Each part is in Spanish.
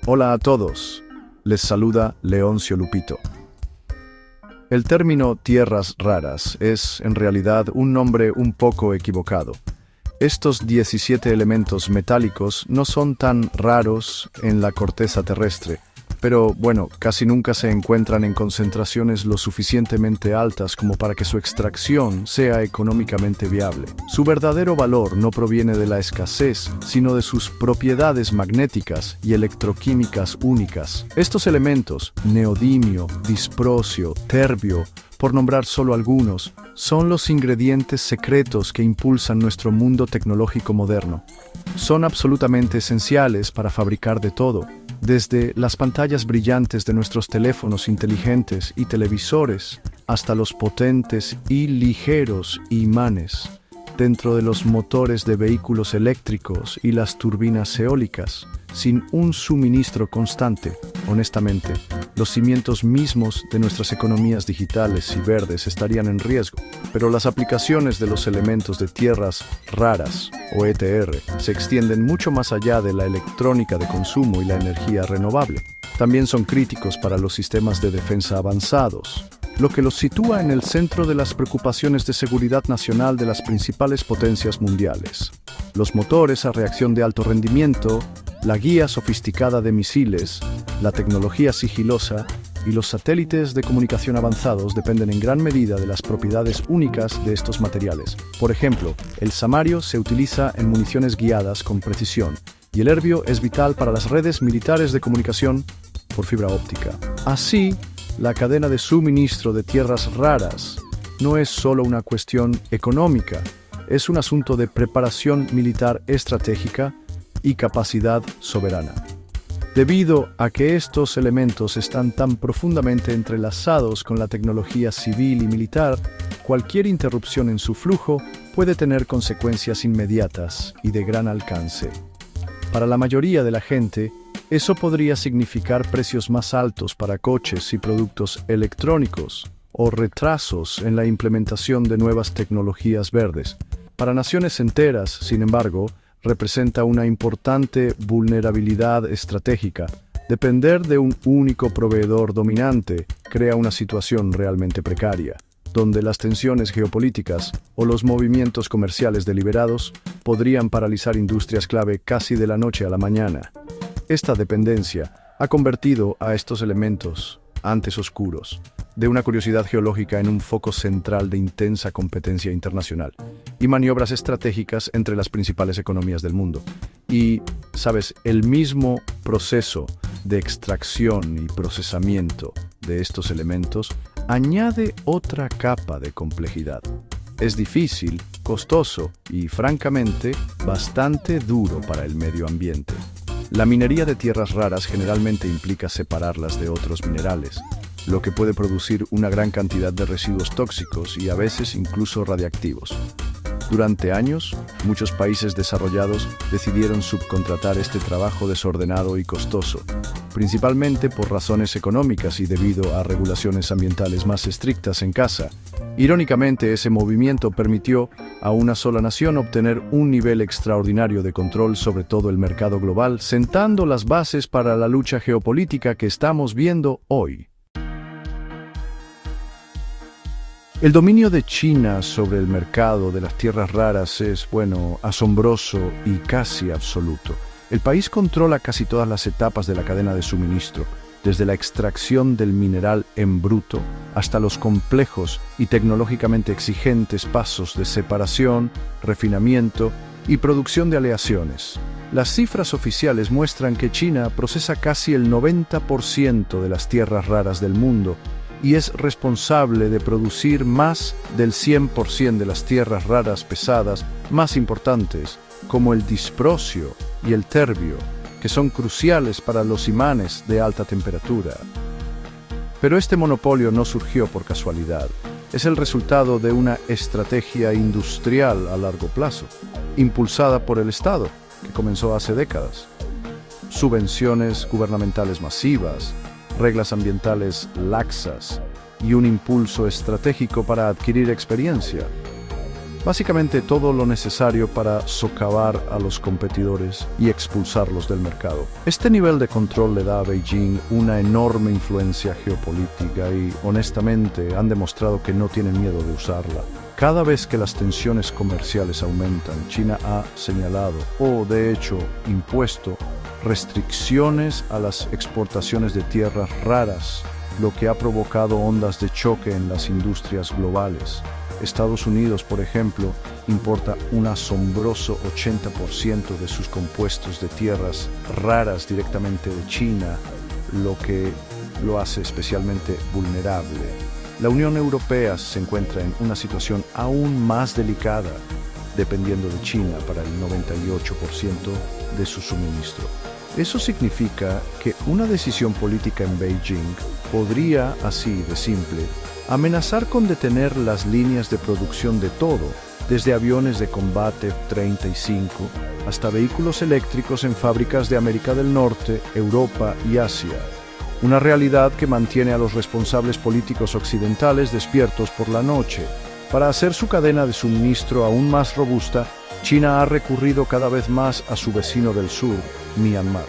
Hola a todos, les saluda Leoncio Lupito. El término tierras raras es, en realidad, un nombre un poco equivocado. Estos 17 elementos metálicos no son tan raros en la corteza terrestre, pero bueno, casi nunca se encuentran en concentraciones lo suficientemente altas como para que su extracción sea económicamente viable. Su verdadero valor no proviene de la escasez, sino de sus propiedades magnéticas y electroquímicas únicas. Estos elementos, neodimio, disprosio, terbio, por nombrar solo algunos, son los ingredientes secretos que impulsan nuestro mundo tecnológico moderno. Son absolutamente esenciales para fabricar de todo, desde las pantallas brillantes de nuestros teléfonos inteligentes y televisores hasta los potentes y ligeros imanes dentro de los motores de vehículos eléctricos y las turbinas eólicas. Sin un suministro constante, honestamente, los cimientos mismos de nuestras economías digitales y verdes estarían en riesgo. Pero las aplicaciones de los elementos de tierras raras, o ETR, se extienden mucho más allá de la electrónica de consumo y la energía renovable. También son críticos para los sistemas de defensa avanzados, lo que los sitúa en el centro de las preocupaciones de seguridad nacional de las principales potencias mundiales. Los motores a reacción de alto rendimiento, la guía sofisticada de misiles, la tecnología sigilosa y los satélites de comunicación avanzados dependen en gran medida de las propiedades únicas de estos materiales. Por ejemplo, el samario se utiliza en municiones guiadas con precisión y el herbio es vital para las redes militares de comunicación por fibra óptica. Así, la cadena de suministro de tierras raras no es solo una cuestión económica, es un asunto de preparación militar estratégica y capacidad soberana. Debido a que estos elementos están tan profundamente entrelazados con la tecnología civil y militar, cualquier interrupción en su flujo puede tener consecuencias inmediatas y de gran alcance. Para la mayoría de la gente, eso podría significar precios más altos para coches y productos electrónicos, o retrasos en la implementación de nuevas tecnologías verdes. Para naciones enteras, sin embargo, representa una importante vulnerabilidad estratégica. Depender de un único proveedor dominante crea una situación realmente precaria, donde las tensiones geopolíticas o los movimientos comerciales deliberados podrían paralizar industrias clave casi de la noche a la mañana. Esta dependencia ha convertido a estos elementos, antes oscuros, de una curiosidad geológica en un foco central de intensa competencia internacional y maniobras estratégicas entre las principales economías del mundo. Y, sabes, el mismo proceso de extracción y procesamiento de estos elementos añade otra capa de complejidad. Es difícil, costoso y, francamente, bastante duro para el medio ambiente. La minería de tierras raras generalmente implica separarlas de otros minerales, lo que puede producir una gran cantidad de residuos tóxicos y a veces incluso radiactivos. Durante años, muchos países desarrollados decidieron subcontratar este trabajo desordenado y costoso, principalmente por razones económicas y debido a regulaciones ambientales más estrictas en casa. Irónicamente, ese movimiento permitió a una sola nación obtener un nivel extraordinario de control sobre todo el mercado global, sentando las bases para la lucha geopolítica que estamos viendo hoy. El dominio de China sobre el mercado de las tierras raras es, asombroso y casi absoluto. El país controla casi todas las etapas de la cadena de suministro, desde la extracción del mineral en bruto hasta los complejos y tecnológicamente exigentes pasos de separación, refinamiento y producción de aleaciones. Las cifras oficiales muestran que China procesa casi el 90% de las tierras raras del mundo y es responsable de producir más del 100% de las tierras raras pesadas más importantes, como el disprosio y el terbio, que son cruciales para los imanes de alta temperatura. Pero este monopolio no surgió por casualidad. Es el resultado de una estrategia industrial a largo plazo, impulsada por el Estado, que comenzó hace décadas. Subvenciones gubernamentales masivas, reglas ambientales laxas y un impulso estratégico para adquirir experiencia. Básicamente todo lo necesario para socavar a los competidores y expulsarlos del mercado. Este nivel de control le da a Beijing una enorme influencia geopolítica y, honestamente, han demostrado que no tienen miedo de usarla. Cada vez que las tensiones comerciales aumentan, China ha señalado o, de hecho, impuesto restricciones a las exportaciones de tierras raras, lo que ha provocado ondas de choque en las industrias globales. Estados Unidos, por ejemplo, importa un asombroso 80% de sus compuestos de tierras raras directamente de China, lo que lo hace especialmente vulnerable. La Unión Europea se encuentra en una situación aún más delicada, dependiendo de China para el 98% de su suministro. Eso significa que una decisión política en Beijing podría, así de simple, amenazar con detener las líneas de producción de todo, desde aviones de combate F-35 hasta vehículos eléctricos en fábricas de América del Norte, Europa y Asia. Una realidad que mantiene a los responsables políticos occidentales despiertos por la noche. Para hacer su cadena de suministro aún más robusta, China ha recurrido cada vez más a su vecino del sur, Myanmar.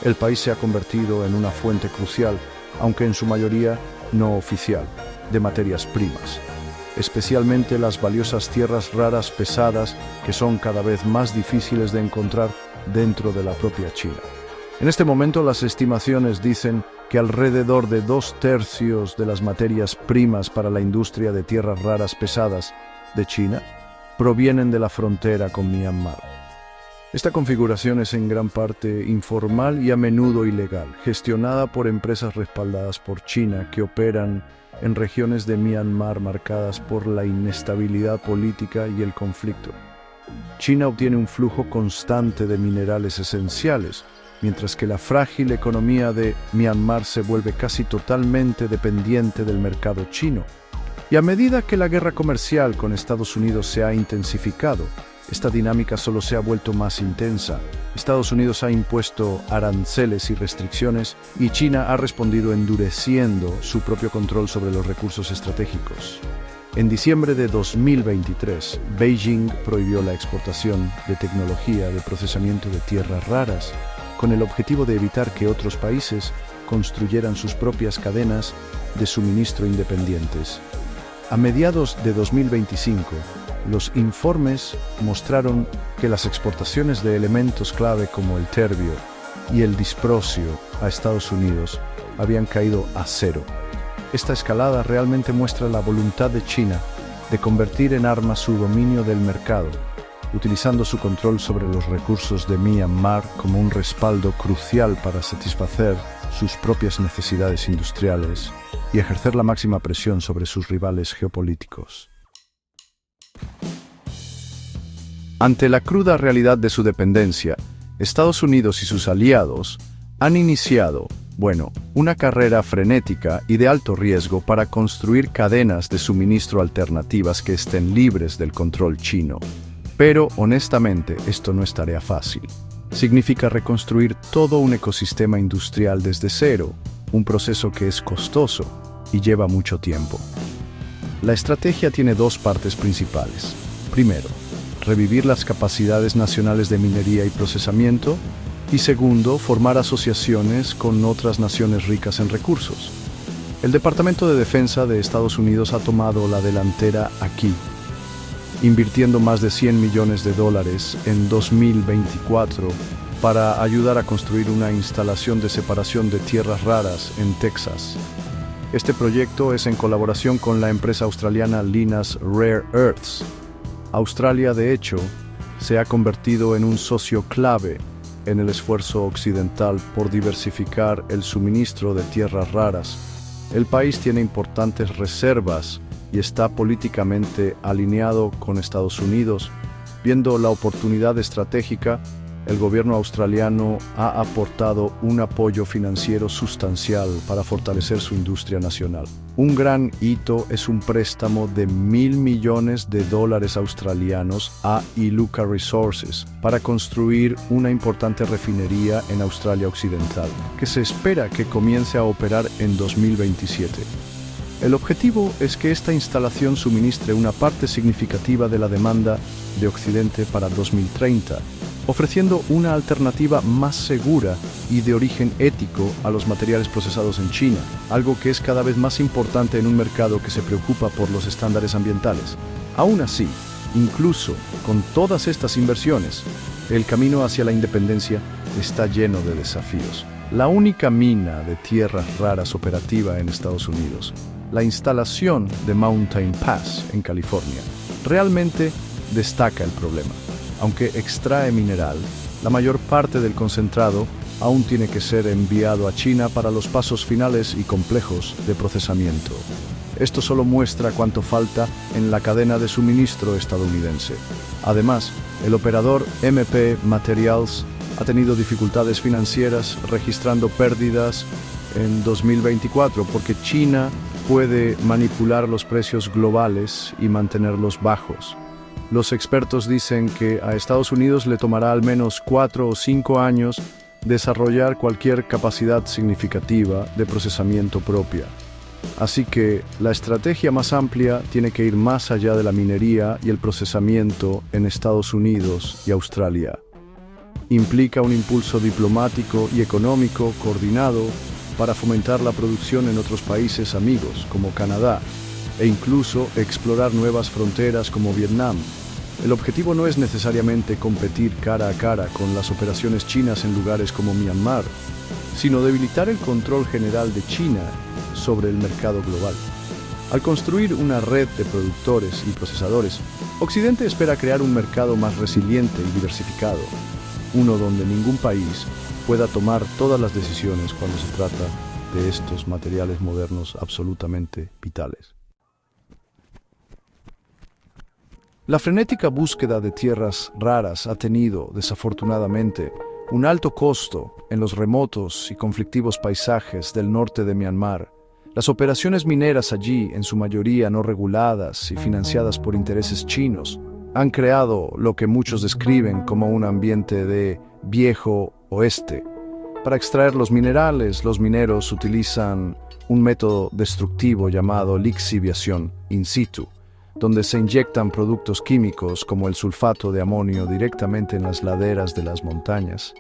El país se ha convertido en una fuente crucial, aunque en su mayoría no oficial, de materias primas, especialmente las valiosas tierras raras pesadas que son cada vez más difíciles de encontrar dentro de la propia China. En este momento las estimaciones dicen que alrededor de 2/3 de las materias primas para la industria de tierras raras pesadas de China provienen de la frontera con Myanmar. Esta configuración es en gran parte informal y a menudo ilegal, gestionada por empresas respaldadas por China que operan en regiones de Myanmar marcadas por la inestabilidad política y el conflicto. China obtiene un flujo constante de minerales esenciales, mientras que la frágil economía de Myanmar se vuelve casi totalmente dependiente del mercado chino. Y a medida que la guerra comercial con Estados Unidos se ha intensificado, esta dinámica solo se ha vuelto más intensa. Estados Unidos ha impuesto aranceles y restricciones y China ha respondido endureciendo su propio control sobre los recursos estratégicos. En diciembre de 2023, Beijing prohibió la exportación de tecnología de procesamiento de tierras raras, con el objetivo de evitar que otros países construyeran sus propias cadenas de suministro independientes. A mediados de 2025, los informes mostraron que las exportaciones de elementos clave como el terbio y el disprosio a Estados Unidos habían caído a cero. Esta escalada realmente muestra la voluntad de China de convertir en arma su dominio del mercado, utilizando su control sobre los recursos de Myanmar como un respaldo crucial para satisfacer sus propias necesidades industriales y ejercer la máxima presión sobre sus rivales geopolíticos. Ante la cruda realidad de su dependencia, Estados Unidos y sus aliados han iniciado, una carrera frenética y de alto riesgo para construir cadenas de suministro alternativas que estén libres del control chino. Pero, honestamente, esto no es tarea fácil. Significa reconstruir todo un ecosistema industrial desde cero, un proceso que es costoso y lleva mucho tiempo. La estrategia tiene dos partes principales. Primero, revivir las capacidades nacionales de minería y procesamiento, y segundo, formar asociaciones con otras naciones ricas en recursos. El Departamento de Defensa de Estados Unidos ha tomado la delantera aquí, invirtiendo más de $100 millones en 2024 para ayudar a construir una instalación de separación de tierras raras en Texas. Este proyecto es en colaboración con la empresa australiana Lynas Rare Earths. Australia, de hecho, se ha convertido en un socio clave en el esfuerzo occidental por diversificar el suministro de tierras raras. El país tiene importantes reservas y está políticamente alineado con Estados Unidos. Viendo la oportunidad estratégica, el gobierno australiano ha aportado un apoyo financiero sustancial para fortalecer su industria nacional. Un gran hito es un préstamo de $1.000 millones australianos a Iluka Resources para construir una importante refinería en Australia Occidental, que se espera que comience a operar en 2027. El objetivo es que esta instalación suministre una parte significativa de la demanda de Occidente para 2030, ofreciendo una alternativa más segura y de origen ético a los materiales procesados en China, algo que es cada vez más importante en un mercado que se preocupa por los estándares ambientales. Aún así, incluso con todas estas inversiones, el camino hacia la independencia está lleno de desafíos. La única mina de tierras raras operativa en Estados Unidos, la instalación de Mountain Pass en California, realmente destaca el problema. Aunque extrae mineral, la mayor parte del concentrado aún tiene que ser enviado a China para los pasos finales y complejos de procesamiento. Esto solo muestra cuánto falta en la cadena de suministro estadounidense. Además, el operador MP Materials ha tenido dificultades financieras registrando pérdidas en 2024 porque China puede manipular los precios globales y mantenerlos bajos. Los expertos dicen que a Estados Unidos le tomará al menos 4 o 5 años desarrollar cualquier capacidad significativa de procesamiento propia. Así que la estrategia más amplia tiene que ir más allá de la minería y el procesamiento en Estados Unidos y Australia. Implica un impulso diplomático y económico coordinado para fomentar la producción en otros países amigos como Canadá e incluso explorar nuevas fronteras como Vietnam. El objetivo no es necesariamente competir cara a cara con las operaciones chinas en lugares como Myanmar, sino debilitar el control general de China sobre el mercado global. Al construir una red de productores y procesadores, Occidente espera crear un mercado más resiliente y diversificado, uno donde ningún país pueda tomar todas las decisiones cuando se trata de estos materiales modernos absolutamente vitales. La frenética búsqueda de tierras raras ha tenido, desafortunadamente, un alto costo en los remotos y conflictivos paisajes del norte de Myanmar. Las operaciones mineras allí, en su mayoría no reguladas y financiadas por intereses chinos, han creado lo que muchos describen como un ambiente de viejo oeste. Para extraer los minerales, los mineros utilizan un método destructivo llamado lixiviación in situ, donde se inyectan productos químicos como el sulfato de amonio directamente en las laderas de las montañas.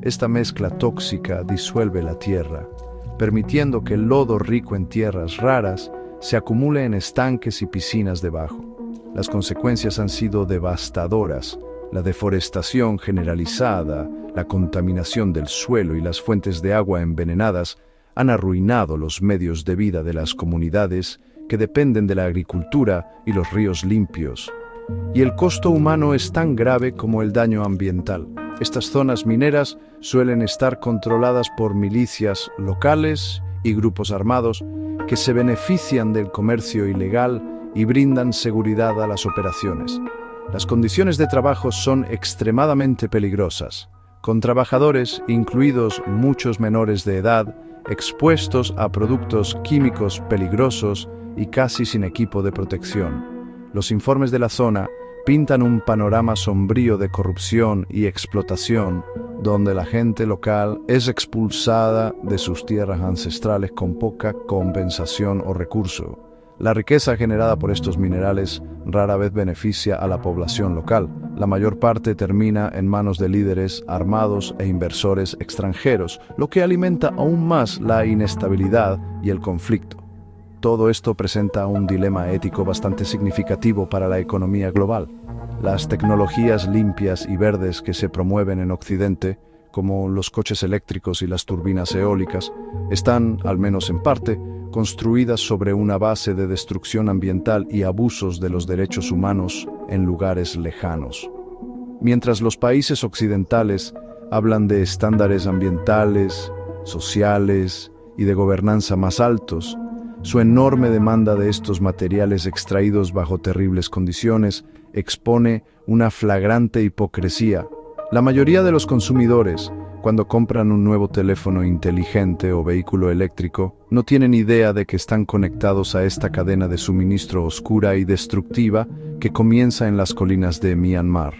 Esta mezcla tóxica disuelve la tierra, permitiendo que el lodo rico en tierras raras se acumule en estanques y piscinas debajo. Las consecuencias han sido devastadoras. La deforestación generalizada, la contaminación del suelo y las fuentes de agua envenenadas han arruinado los medios de vida de las comunidades que dependen de la agricultura y los ríos limpios. Y el costo humano es tan grave como el daño ambiental. Estas zonas mineras suelen estar controladas por milicias locales y grupos armados que se benefician del comercio ilegal y brindan seguridad a las operaciones. Las condiciones de trabajo son extremadamente peligrosas, con trabajadores, incluidos muchos menores de edad, expuestos a productos químicos peligrosos y casi sin equipo de protección. Los informes de la zona pintan un panorama sombrío de corrupción y explotación, donde la gente local es expulsada de sus tierras ancestrales con poca compensación o recurso. La riqueza generada por estos minerales rara vez beneficia a la población local. La mayor parte termina en manos de líderes armados e inversores extranjeros, lo que alimenta aún más la inestabilidad y el conflicto. Todo esto presenta un dilema ético bastante significativo para la economía global. Las tecnologías limpias y verdes que se promueven en Occidente, como los coches eléctricos y las turbinas eólicas, están, al menos en parte, construidas sobre una base de destrucción ambiental y abusos de los derechos humanos en lugares lejanos. Mientras los países occidentales hablan de estándares ambientales, sociales y de gobernanza más altos, su enorme demanda de estos materiales extraídos bajo terribles condiciones expone una flagrante hipocresía. La mayoría de los consumidores, cuando compran un nuevo teléfono inteligente o vehículo eléctrico, no tienen idea de que están conectados a esta cadena de suministro oscura y destructiva que comienza en las colinas de Myanmar.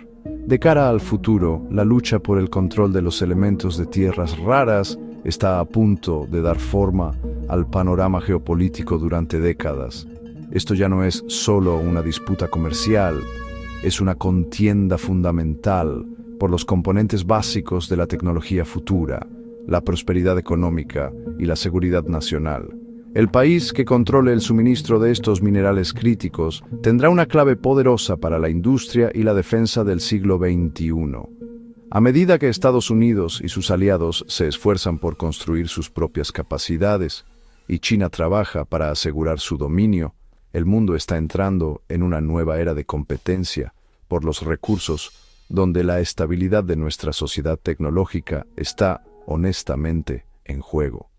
De cara al futuro, la lucha por el control de los elementos de tierras raras está a punto de dar forma al panorama geopolítico durante décadas. Esto ya no es solo una disputa comercial, es una contienda fundamental por los componentes básicos de la tecnología futura, la prosperidad económica y la seguridad nacional. El país que controle el suministro de estos minerales críticos tendrá una clave poderosa para la industria y la defensa del siglo XXI. A medida que Estados Unidos y sus aliados se esfuerzan por construir sus propias capacidades y China trabaja para asegurar su dominio, el mundo está entrando en una nueva era de competencia por los recursos donde la estabilidad de nuestra sociedad tecnológica está, honestamente, en juego.